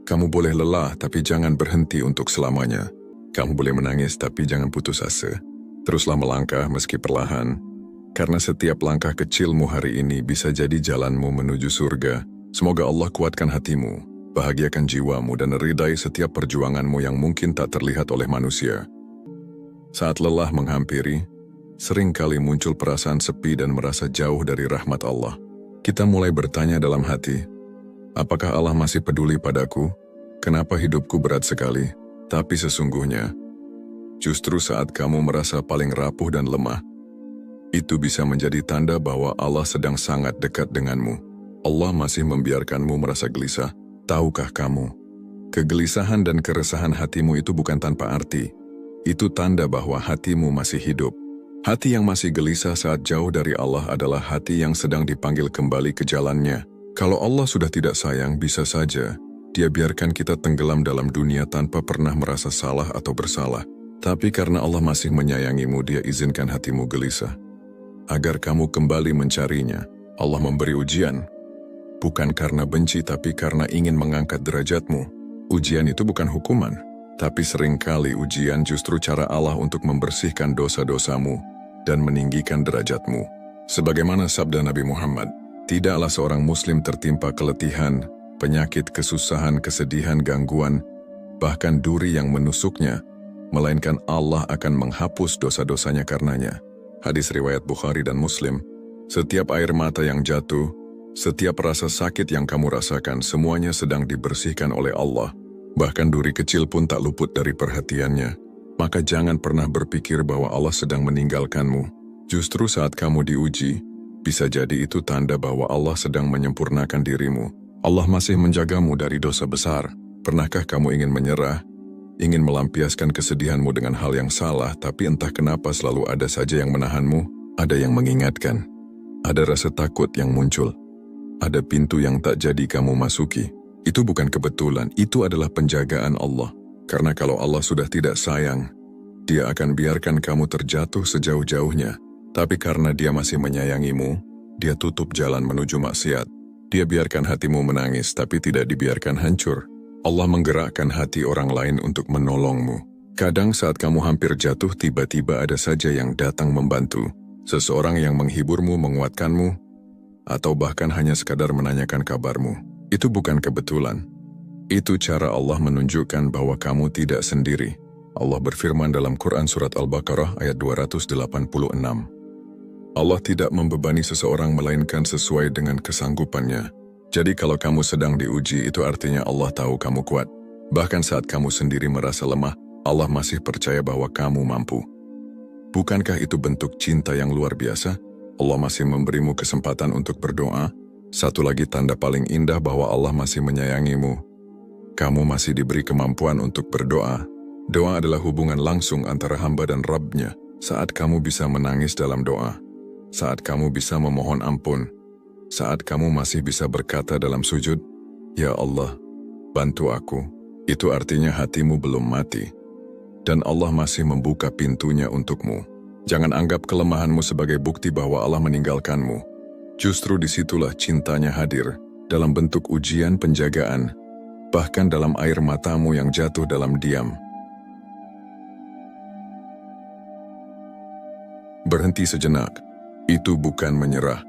Kamu boleh lelah, tapi jangan berhenti untuk selamanya. Kamu boleh menangis, tapi jangan putus asa. Teruslah melangkah meski perlahan, karena setiap langkah kecilmu hari ini bisa jadi jalanmu menuju surga. Semoga Allah kuatkan hatimu, bahagiakan jiwamu, dan ridai setiap perjuanganmu yang mungkin tak terlihat oleh manusia. Saat lelah menghampiri, seringkali muncul perasaan sepi dan merasa jauh dari rahmat Allah. Kita mulai bertanya dalam hati, apakah Allah masih peduli padaku? Kenapa hidupku berat sekali? Tapi sesungguhnya, justru saat kamu merasa paling rapuh dan lemah, itu bisa menjadi tanda bahwa Allah sedang sangat dekat denganmu. Allah masih membiarkanmu merasa gelisah. Tahukah kamu, kegelisahan dan keresahan hatimu itu bukan tanpa arti. Itu tanda bahwa hatimu masih hidup. Hati yang masih gelisah saat jauh dari Allah adalah hati yang sedang dipanggil kembali ke jalannya. Kalau Allah sudah tidak sayang, bisa saja Dia biarkan kita tenggelam dalam dunia tanpa pernah merasa salah atau bersalah. Tapi karena Allah masih menyayangimu, Dia izinkan hatimu gelisah. Agar kamu kembali mencarinya, Allah memberi ujian. Bukan karena benci, tapi karena ingin mengangkat derajatmu. Ujian itu bukan hukuman, tapi seringkali ujian justru cara Allah untuk membersihkan dosa-dosamu dan meninggikan derajatmu. Sebagaimana sabda Nabi Muhammad, tidaklah seorang muslim tertimpa keletihan, penyakit, kesusahan, kesedihan, gangguan, bahkan duri yang menusuknya, melainkan Allah akan menghapus dosa-dosanya karenanya. Hadis riwayat Bukhari dan Muslim. Setiap air mata yang jatuh, setiap rasa sakit yang kamu rasakan, semuanya sedang dibersihkan oleh Allah. Bahkan duri kecil pun tak luput dari perhatiannya. Maka jangan pernah berpikir bahwa Allah sedang meninggalkanmu. Justru saat kamu diuji, bisa jadi itu tanda bahwa Allah sedang menyempurnakan dirimu. Allah masih menjagamu dari dosa besar. Pernahkah kamu ingin menyerah, ingin melampiaskan kesedihanmu dengan hal yang salah, tapi entah kenapa selalu ada saja yang menahanmu, ada yang mengingatkan, ada rasa takut yang muncul, ada pintu yang tak jadi kamu masuki. Itu bukan kebetulan, itu adalah penjagaan Allah. Karena kalau Allah sudah tidak sayang, Dia akan biarkan kamu terjatuh sejauh-jauhnya. Tapi karena Dia masih menyayangimu, Dia tutup jalan menuju maksiat. Dia biarkan hatimu menangis, tapi tidak dibiarkan hancur. Allah menggerakkan hati orang lain untuk menolongmu. Kadang saat kamu hampir jatuh, tiba-tiba ada saja yang datang membantu. Seseorang yang menghiburmu, menguatkanmu, atau bahkan hanya sekadar menanyakan kabarmu. Itu bukan kebetulan. Itu cara Allah menunjukkan bahwa kamu tidak sendiri. Allah berfirman dalam Quran Surat Al-Baqarah ayat 286. Allah tidak membebani seseorang melainkan sesuai dengan kesanggupannya. Jadi kalau kamu sedang diuji, itu artinya Allah tahu kamu kuat. Bahkan saat kamu sendiri merasa lemah, Allah masih percaya bahwa kamu mampu. Bukankah itu bentuk cinta yang luar biasa? Allah masih memberimu kesempatan untuk berdoa. Satu lagi tanda paling indah bahwa Allah masih menyayangimu. Kamu masih diberi kemampuan untuk berdoa. Doa adalah hubungan langsung antara hamba dan Rabb-Nya. Saat kamu bisa menangis dalam doa, saat kamu bisa memohon ampun, saat kamu masih bisa berkata dalam sujud, "Ya Allah, bantu aku," itu artinya hatimu belum mati. Dan Allah masih membuka pintunya untukmu. Jangan anggap kelemahanmu sebagai bukti bahwa Allah meninggalkanmu. Justru disitulah cintanya hadir, dalam bentuk ujian, penjagaan, bahkan dalam air matamu yang jatuh dalam diam. Berhenti sejenak. Itu bukan menyerah.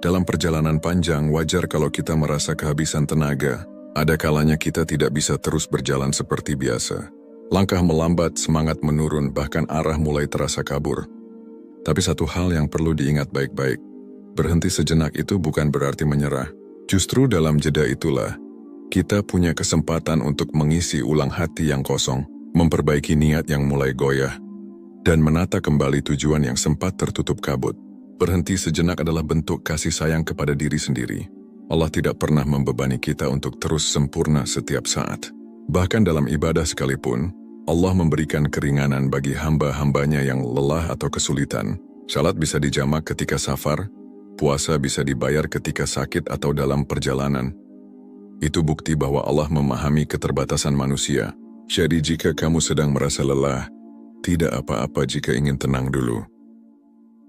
Dalam perjalanan panjang, wajar kalau kita merasa kehabisan tenaga. Ada kalanya kita tidak bisa terus berjalan seperti biasa. Langkah melambat, semangat menurun, bahkan arah mulai terasa kabur. Tapi satu hal yang perlu diingat baik-baik. Berhenti sejenak itu bukan berarti menyerah. Justru dalam jeda itulah, kita punya kesempatan untuk mengisi ulang hati yang kosong, memperbaiki niat yang mulai goyah, dan menata kembali tujuan yang sempat tertutup kabut. Berhenti sejenak adalah bentuk kasih sayang kepada diri sendiri. Allah tidak pernah membebani kita untuk terus sempurna setiap saat. Bahkan dalam ibadah sekalipun, Allah memberikan keringanan bagi hamba-hambanya yang lelah atau kesulitan. Salat bisa dijamak ketika safar, puasa bisa dibayar ketika sakit atau dalam perjalanan. Itu bukti bahwa Allah memahami keterbatasan manusia. Jadi jika kamu sedang merasa lelah, tidak apa-apa jika ingin tenang dulu.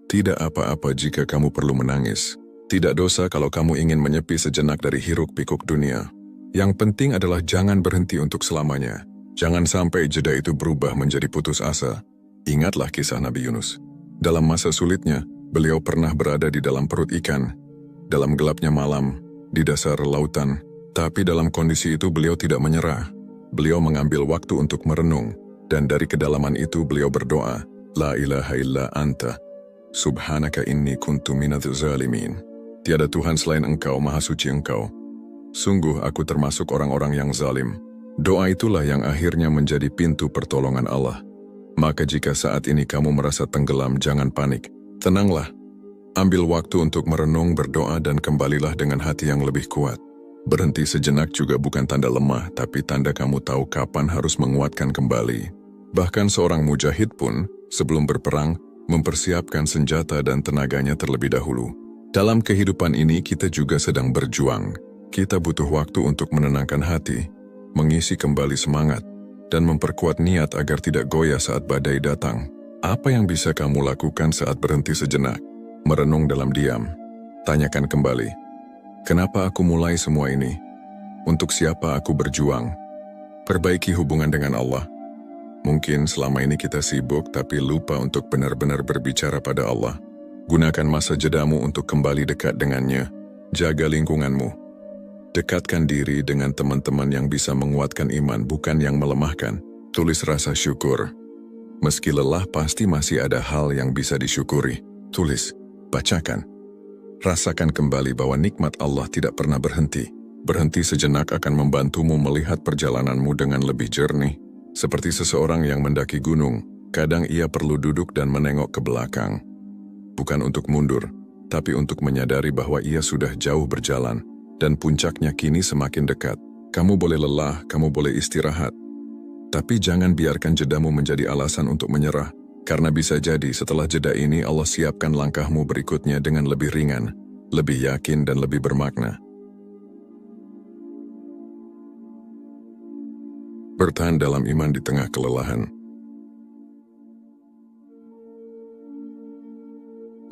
Tidak apa-apa jika kamu perlu menangis. Tidak dosa kalau kamu ingin menyepi sejenak dari hiruk-pikuk dunia. Yang penting adalah jangan berhenti untuk selamanya. Jangan sampai jeda itu berubah menjadi putus asa. Ingatlah kisah Nabi Yunus. Dalam masa sulitnya, beliau pernah berada di dalam perut ikan, dalam gelapnya malam, di dasar lautan. Tapi dalam kondisi itu beliau tidak menyerah. Beliau mengambil waktu untuk merenung, dan dari kedalaman itu beliau berdoa, La ilaha illa anta, subhanaka inni kuntu minadz zalimin. Tiada Tuhan selain Engkau, Maha Suci Engkau. Sungguh aku termasuk orang-orang yang zalim. Doa itulah yang akhirnya menjadi pintu pertolongan Allah. Maka jika saat ini kamu merasa tenggelam, jangan panik. Tenanglah. Ambil waktu untuk merenung, berdoa, dan kembalilah dengan hati yang lebih kuat. Berhenti sejenak juga bukan tanda lemah, tapi tanda kamu tahu kapan harus menguatkan kembali. Bahkan seorang mujahid pun, sebelum berperang, mempersiapkan senjata dan tenaganya terlebih dahulu. Dalam kehidupan ini kita juga sedang berjuang. Kita butuh waktu untuk menenangkan hati, mengisi kembali semangat, dan memperkuat niat agar tidak goyah saat badai datang. Apa yang bisa kamu lakukan saat berhenti sejenak? Merenung dalam diam. Tanyakan kembali, kenapa aku mulai semua ini? Untuk siapa aku berjuang? Perbaiki hubungan dengan Allah. Mungkin selama ini kita sibuk tapi lupa untuk benar-benar berbicara pada Allah. Gunakan masa jedamu untuk kembali dekat dengannya. Jaga lingkunganmu. Dekatkan diri dengan teman-teman yang bisa menguatkan iman, bukan yang melemahkan. Tulis rasa syukur. Meski lelah, pasti masih ada hal yang bisa disyukuri. Tulis, bacakan. Rasakan kembali bahwa nikmat Allah tidak pernah berhenti. Berhenti sejenak akan membantumu melihat perjalananmu dengan lebih jernih. Seperti seseorang yang mendaki gunung, kadang ia perlu duduk dan menengok ke belakang. Bukan untuk mundur, tapi untuk menyadari bahwa ia sudah jauh berjalan, dan puncaknya kini semakin dekat. Kamu boleh lelah, kamu boleh istirahat. Tapi jangan biarkan jedamu menjadi alasan untuk menyerah, karena bisa jadi setelah jeda ini Allah siapkan langkahmu berikutnya dengan lebih ringan, lebih yakin dan lebih bermakna. Bertahan dalam iman di tengah kelelahan.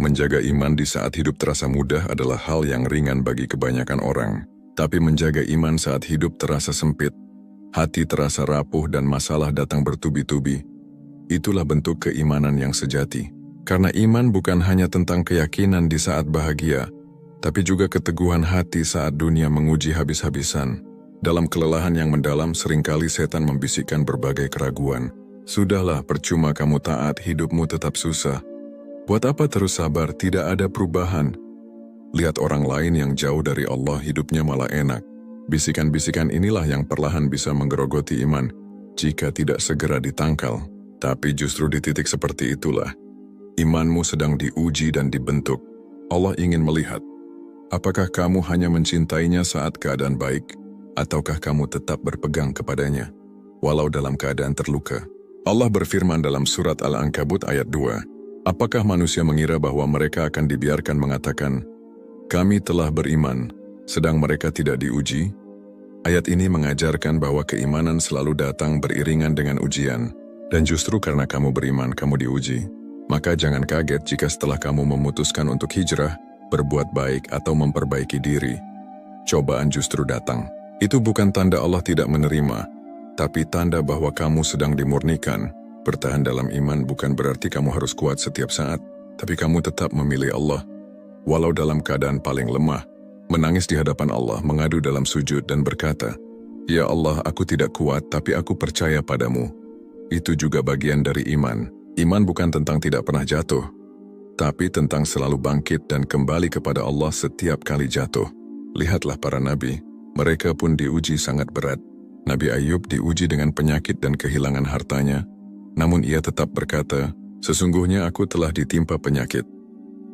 Menjaga iman di saat hidup terasa mudah adalah hal yang ringan bagi kebanyakan orang. Tapi menjaga iman saat hidup terasa sempit, hati terasa rapuh dan masalah datang bertubi-tubi, itulah bentuk keimanan yang sejati. Karena iman bukan hanya tentang keyakinan di saat bahagia, tapi juga keteguhan hati saat dunia menguji habis-habisan. Dalam kelelahan yang mendalam, seringkali setan membisikkan berbagai keraguan. Sudahlah, percuma kamu taat, hidupmu tetap susah. Buat apa terus sabar, tidak ada perubahan. Lihat orang lain yang jauh dari Allah, hidupnya malah enak. Bisikan-bisikan inilah yang perlahan bisa menggerogoti iman, jika tidak segera ditangkal. Tapi justru di titik seperti itulah, imanmu sedang diuji dan dibentuk. Allah ingin melihat, apakah kamu hanya mencintainya saat keadaan baik, ataukah kamu tetap berpegang kepadanya, walau dalam keadaan terluka. Allah berfirman dalam surat Al-Ankabut ayat 2, apakah manusia mengira bahwa mereka akan dibiarkan mengatakan, kami telah beriman, sedang mereka tidak diuji? Ayat ini mengajarkan bahwa keimanan selalu datang beriringan dengan ujian, dan justru karena kamu beriman, kamu diuji. Maka jangan kaget jika setelah kamu memutuskan untuk hijrah, berbuat baik atau memperbaiki diri, cobaan justru datang. Itu bukan tanda Allah tidak menerima, tapi tanda bahwa kamu sedang dimurnikan. Bertahan dalam iman bukan berarti kamu harus kuat setiap saat, tapi kamu tetap memilih Allah. Walau dalam keadaan paling lemah, menangis di hadapan Allah, mengadu dalam sujud dan berkata, Ya Allah, aku tidak kuat tapi aku percaya padamu. Itu juga bagian dari iman. Iman bukan tentang tidak pernah jatuh, tapi tentang selalu bangkit dan kembali kepada Allah setiap kali jatuh. Lihatlah para nabi, mereka pun diuji sangat berat. Nabi Ayub diuji dengan penyakit dan kehilangan hartanya, namun ia tetap berkata, sesungguhnya aku telah ditimpa penyakit,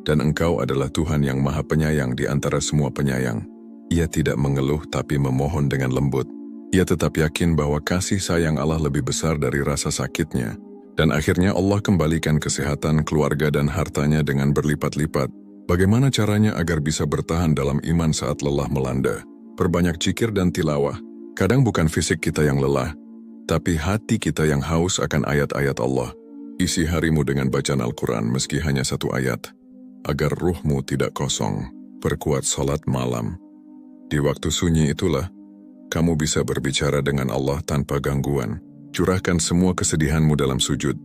dan Engkau adalah Tuhan yang Maha Penyayang di antara semua penyayang. Ia tidak mengeluh tapi memohon dengan lembut. Ia tetap yakin bahwa kasih sayang Allah lebih besar dari rasa sakitnya, dan akhirnya Allah kembalikan kesehatan, keluarga dan hartanya dengan berlipat-lipat. Bagaimana caranya agar bisa bertahan dalam iman saat lelah melanda? Perbanyak zikir dan tilawah. Kadang bukan fisik kita yang lelah, tapi hati kita yang haus akan ayat-ayat Allah. Isi harimu dengan bacaan Al-Quran meski hanya 1 ayat, agar ruhmu tidak kosong. perkuat sholat malam. Di waktu sunyi itulah, kamu bisa berbicara dengan Allah tanpa gangguan. Curahkan semua kesedihanmu dalam sujud.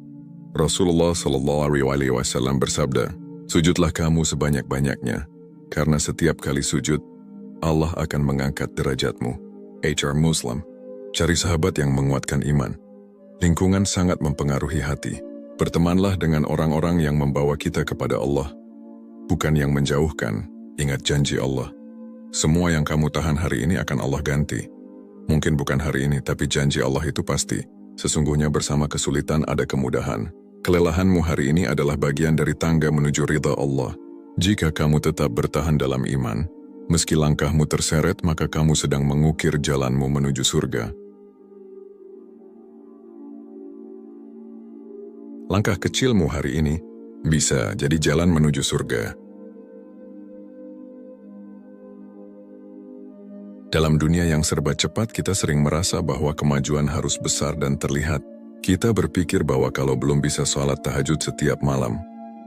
Rasulullah SAW bersabda, sujudlah kamu sebanyak-banyaknya, karena setiap kali sujud, Allah akan mengangkat derajatmu. HR Muslim. Cari sahabat yang menguatkan iman. Lingkungan sangat mempengaruhi hati. Bertemanlah dengan orang-orang yang membawa kita kepada Allah, bukan yang menjauhkan. Ingat janji Allah. Semua yang kamu tahan hari ini akan Allah ganti. Mungkin bukan hari ini, tapi janji Allah itu pasti. Sesungguhnya bersama kesulitan ada kemudahan. Kelelahanmu hari ini adalah bagian dari tangga menuju ridha Allah. Jika kamu tetap bertahan dalam iman, meski langkahmu terseret, maka kamu sedang mengukir jalanmu menuju surga. Langkah kecilmu hari ini bisa jadi jalan menuju surga. Dalam dunia yang serba cepat, kita sering merasa bahwa kemajuan harus besar dan terlihat. Kita berpikir bahwa kalau belum bisa sholat tahajud setiap malam,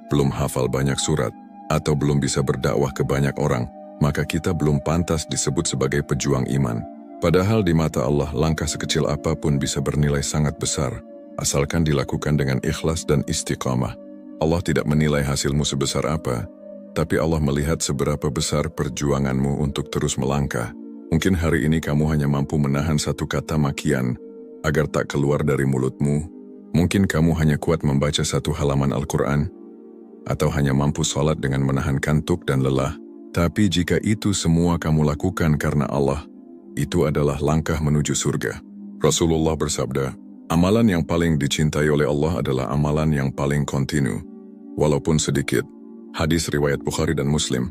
belum hafal banyak surat, atau belum bisa berdakwah ke banyak orang, maka kita belum pantas disebut sebagai pejuang iman. Padahal di mata Allah, langkah sekecil apapun bisa bernilai sangat besar, asalkan dilakukan dengan ikhlas dan istiqamah. Allah tidak menilai hasilmu sebesar apa, tapi Allah melihat seberapa besar perjuanganmu untuk terus melangkah. Mungkin hari ini kamu hanya mampu menahan satu kata makian agar tak keluar dari mulutmu. Mungkin kamu hanya kuat membaca satu halaman Al-Quran, atau hanya mampu sholat dengan menahan kantuk dan lelah. Tapi jika itu semua kamu lakukan karena Allah, itu adalah langkah menuju surga. Rasulullah bersabda, amalan yang paling dicintai oleh Allah adalah amalan yang paling kontinu, walaupun sedikit. Hadis riwayat Bukhari dan Muslim.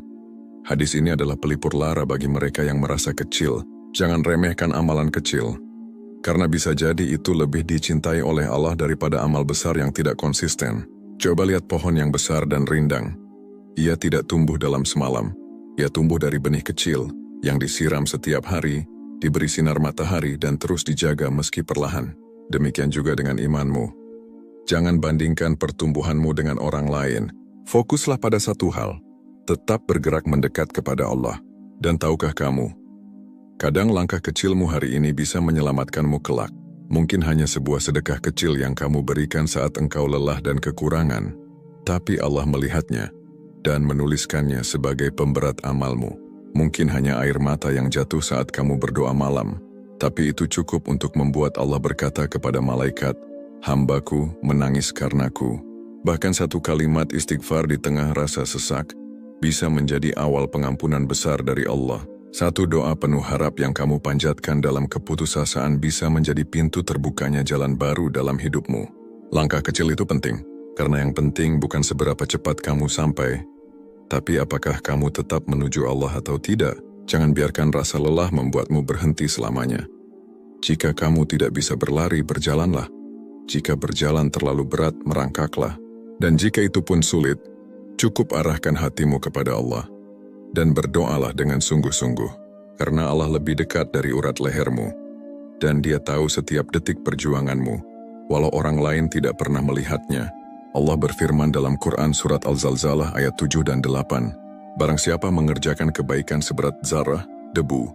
Hadis ini adalah pelipur lara bagi mereka yang merasa kecil. Jangan remehkan amalan kecil, karena bisa jadi itu lebih dicintai oleh Allah daripada amal besar yang tidak konsisten. Coba lihat pohon yang besar dan rindang. Ia tidak tumbuh dalam semalam. Ia tumbuh dari benih kecil, yang disiram setiap hari, diberi sinar matahari dan terus dijaga meski perlahan. Demikian juga dengan imanmu. Jangan bandingkan pertumbuhanmu dengan orang lain. Fokuslah pada satu hal. Tetap bergerak mendekat kepada Allah. Dan tahukah kamu, kadang langkah kecilmu hari ini bisa menyelamatkanmu kelak. Mungkin hanya sebuah sedekah kecil yang kamu berikan saat engkau lelah dan kekurangan, tapi Allah melihatnya dan menuliskannya sebagai pemberat amalmu. Mungkin hanya air mata yang jatuh saat kamu berdoa malam, tapi itu cukup untuk membuat Allah berkata kepada malaikat, "Hambaku menangis karenaku." Bahkan satu kalimat istighfar di tengah rasa sesak bisa menjadi awal pengampunan besar dari Allah. Satu doa penuh harap yang kamu panjatkan dalam keputusasaan bisa menjadi pintu terbukanya jalan baru dalam hidupmu. Langkah kecil itu penting, karena yang penting bukan seberapa cepat kamu sampai, tapi apakah kamu tetap menuju Allah atau tidak. Jangan biarkan rasa lelah membuatmu berhenti selamanya. Jika kamu tidak bisa berlari, berjalanlah. Jika berjalan terlalu berat, merangkaklah. Dan jika itu pun sulit, cukup arahkan hatimu kepada Allah, dan berdoalah dengan sungguh-sungguh, karena Allah lebih dekat dari urat lehermu, dan Dia tahu setiap detik perjuanganmu, walau orang lain tidak pernah melihatnya. Allah berfirman dalam Quran Surat Al-Zalzalah ayat 7 dan 8, barang siapa mengerjakan kebaikan seberat zarah, debu,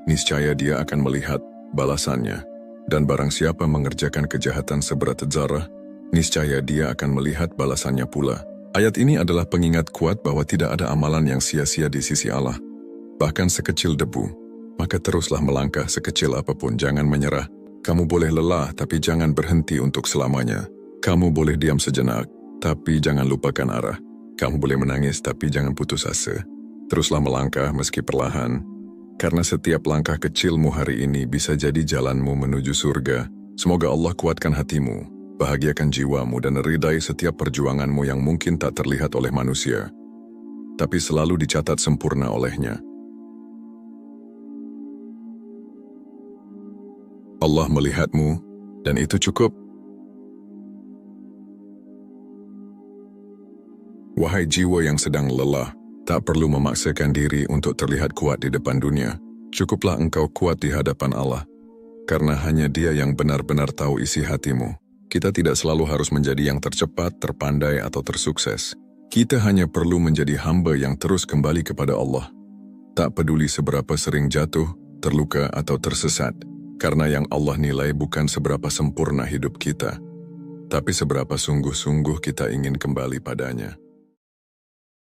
niscaya dia akan melihat balasannya, dan barang siapa mengerjakan kejahatan seberat zarah, niscaya dia akan melihat balasannya pula. Ayat ini adalah pengingat kuat bahwa tidak ada amalan yang sia-sia di sisi Allah, bahkan sekecil debu. Maka teruslah melangkah sekecil apapun, jangan menyerah. Kamu boleh lelah, tapi jangan berhenti untuk selamanya. Kamu boleh diam sejenak, tapi jangan lupakan arah. Kamu boleh menangis, tapi jangan putus asa. Teruslah melangkah meski perlahan, karena setiap langkah kecilmu hari ini bisa jadi jalanmu menuju surga. Semoga Allah kuatkan hatimu, bahagiakan jiwamu, dan ridai setiap perjuanganmu yang mungkin tak terlihat oleh manusia, tapi selalu dicatat sempurna olehnya. Allah melihatmu, dan itu cukup. Wahai jiwa yang sedang lelah, tak perlu memaksakan diri untuk terlihat kuat di depan dunia. Cukuplah engkau kuat di hadapan Allah, karena hanya Dia yang benar-benar tahu isi hatimu. Kita tidak selalu harus menjadi yang tercepat, terpandai, atau tersukses. Kita hanya perlu menjadi hamba yang terus kembali kepada Allah. Tak peduli seberapa sering jatuh, terluka atau tersesat, karena yang Allah nilai bukan seberapa sempurna hidup kita, tapi seberapa sungguh-sungguh kita ingin kembali padanya.